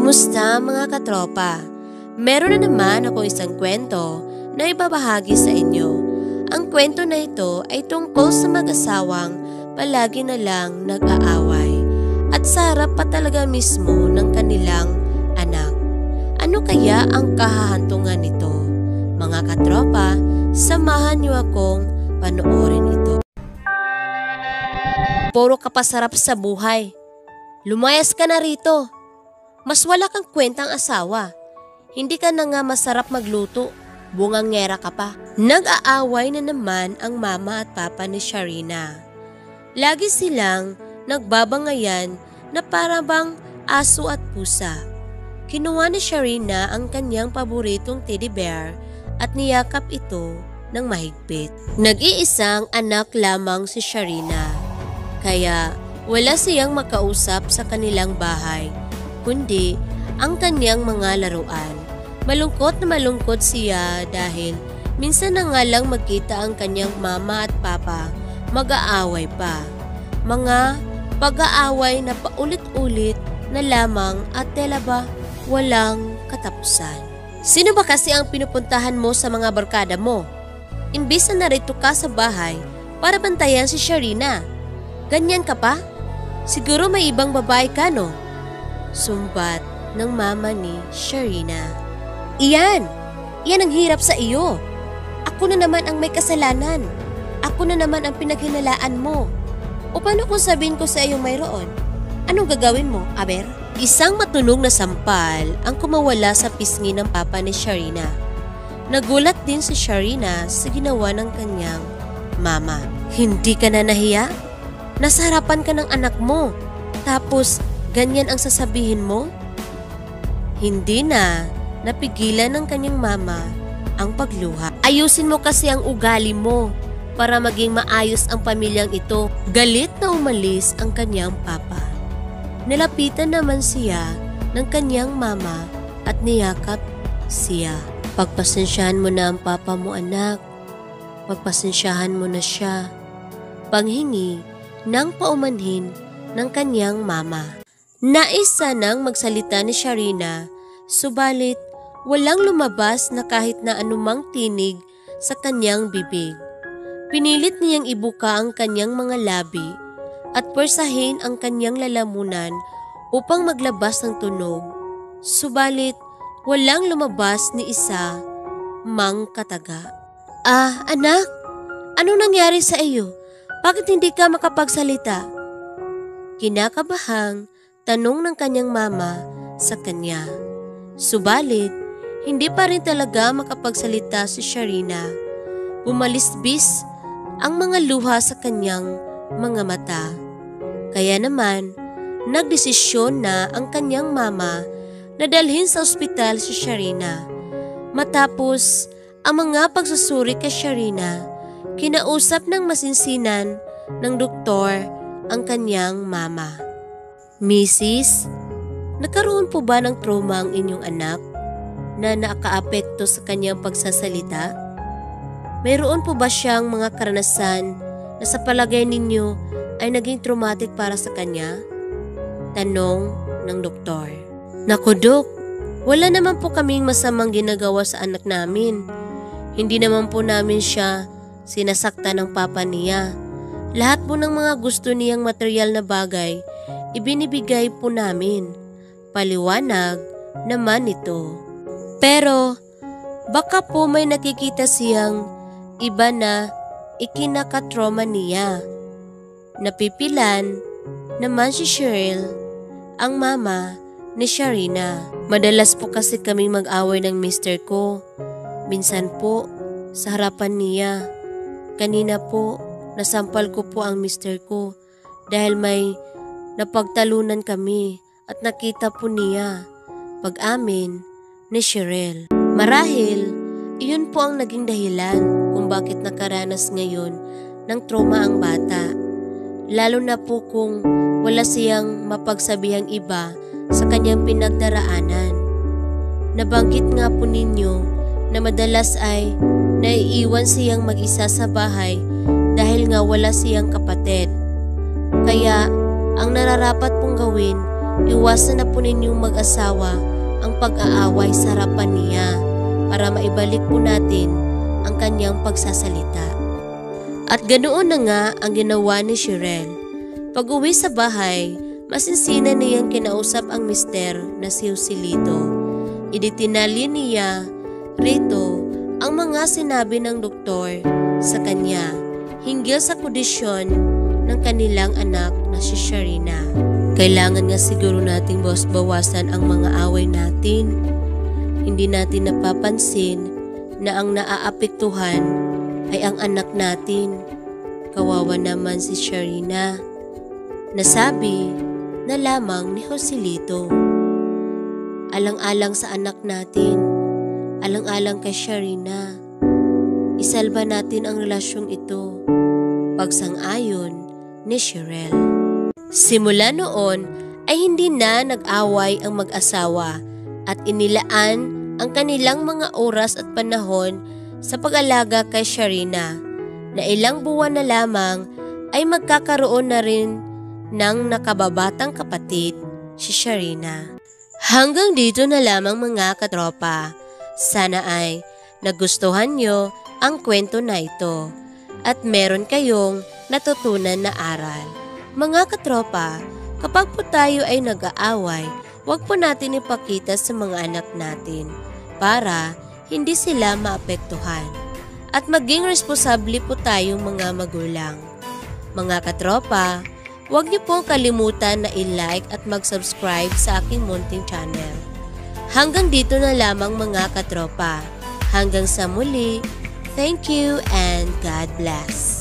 Kumusta mga katropa? Meron na naman ako isang kwento na ibabahagi sa inyo. Ang kwento na ito ay tungkol sa mag-asawang palagi na lang nag-aaway at sa harap pa talaga mismo ng kanilang anak. Ano kaya ang kahahantungan nito? Mga katropa, samahan niyo akong panoorin ito. Puro kapasarap sa buhay. Lumayas ka na rito. Mas wala kang kwentang asawa. Hindi ka na nga masarap magluto. Bungangera ka pa. Nag-aaway na naman ang mama at papa ni Sharina. Lagi silang nagbabangayan na para bang aso at pusa. Kinuha ni Sharina ang kanyang paboritong teddy bear at niyakap ito ng mahigpit. Nag-iisang anak lamang si Sharina. Kaya wala siyang makausap sa kanilang bahay, kundi ang kanyang mga laruan. Malungkot na malungkot siya dahil minsan na nga lang magkita ang kanyang mama at papa, mag-aaway pa. Mga pag-aaway na paulit-ulit na lamang at tela ba walang katapusan. Sino ba kasi ang pinupuntahan mo sa mga barkada mo? Imbis na narito ka sa bahay para bantayan si Sharina. Ganyan ka pa? Siguro may ibang babae ka, no? Sumbat ng mama ni Sharina. Iyan ang hirap sa iyo. Ako na naman ang may kasalanan. Ako na naman ang pinaghinalaan mo. O paano kung sabihin ko sa iyo mayroon? Anong gagawin mo, aber? Isang matunog na sampal ang kumawala sa pisngi ng papa ni Sharina. Nagulat din si Sharina sa ginawa ng kanyang mama. Hindi ka na nahiya? Nasa harapan ka ng anak mo, tapos ganyan ang sasabihin mo? Hindi na napigilan ng kanyang mama ang pagluha. Ayusin mo kasi ang ugali mo para maging maayos ang pamilyang ito. Galit na umalis ang kanyang papa. Nilapitan naman siya ng kanyang mama at niyakap siya. Pagpasensyahan mo na ang papa mo, anak. Pagpasensyahan mo na siya. Panghingi nang paumanhin ng kanyang mama. Nais sanang magsalita ni Sharina, subalit walang lumabas na kahit na anumang tinig sa kanyang bibig. Pinilit niyang ibuka ang kanyang mga labi at pwersahin ang kanyang lalamunan upang maglabas ng tunog. Subalit walang lumabas ni isa mang kataga. Anak, anong nangyari sa iyo? Bakit hindi ka makapagsalita? Kinakabahang tanong ng kanyang mama sa kanya. Subalit, hindi pa rin talaga makapagsalita si Sharina. Umalisbis ang mga luha sa kanyang mga mata. Kaya naman, nagdesisyon na ang kanyang mama na dalhin sa ospital si Sharina. Matapos ang mga pagsusuri kay Sharina, kinausap ng masinsinan ng doktor ang kanyang mama. Mrs., nagkaroon po ba ng trauma ang inyong anak na nakaapekto sa kanyang pagsasalita? Mayroon po ba siyang mga karanasan na sa palagay ninyo ay naging traumatic para sa kanya? Tanong ng doktor. Naku, Dok, wala naman po kaming masamang ginagawa sa anak namin. Hindi naman po namin siya sinasaktan ng papa niya. Lahat po ng mga gusto niyang material na bagay, ibinibigay po namin. Paliwanag naman ito. Pero, baka po may nakikita siyang iba na ikinakatroma niya. Napipilan naman si Cheryl, ang mama ni Sharina. Madalas po kasi kaming mag-away ng mister ko. Minsan po, sa harapan niya. Kanina po, nasampal ko po ang mister ko dahil may napagtalunan kami at nakita po niya pag-amin ni Cheryl. Marahil, iyon po ang naging dahilan kung bakit nakaranas ngayon ng trauma ang bata. Lalo na po kung wala siyang mapagsabihang iba sa kanyang pinagdaraanan. Nabanggit nga po ninyo na madalas ay naiiwan siyang mag-isa sa bahay dahil nga wala siyang kapatid. Kaya ang nararapat pong gawin Iwasan na po ninyong mag-asawa ang pag-aaway sa harapan niya para maibalik po natin ang kanyang pagsasalita. At ganoon na nga ang ginawa ni Cheryl. Pag-uwi sa bahay, masinsina niyang kinausap ang mister na si Joselito. Iditinali niya rito ang mga sinabi ng doktor sa kanya hinggil sa kondisyon ng kanilang anak na si Sharina. Kailangan nga siguro nating bawasan ang mga away natin. Hindi natin napapansin na ang naaapektuhan ay ang anak natin. Kawawa naman si Sharina. Nasabi na lamang ni Joselito. Alang-alang sa anak natin, alang-alang kay Sharina. Isalba natin ang relasyong ito. Pagsang-ayon ni Cheryl. Simula noon ay hindi na nag-away ang mag-asawa at inilaan ang kanilang mga oras at panahon sa pag-alaga kay Sharina na ilang buwan na lamang ay magkakaroon na rin ng nakababatang kapatid, si Sharina. Hanggang dito na lamang mga katropa. Sana ay nagustuhan nyo ang kwento na ito at meron kayong natutunan na aral. Mga katropa, kapag po tayo ay nag-aaway, huwag po natin ipakita sa mga anak natin para hindi sila maapektuhan. At maging responsable po tayong mga magulang. Mga katropa, huwag niyo pong kalimutan na i-like at mag-subscribe sa aking munting channel. Hanggang dito na lamang mga katropa. Hanggang sa muli, thank you and God bless.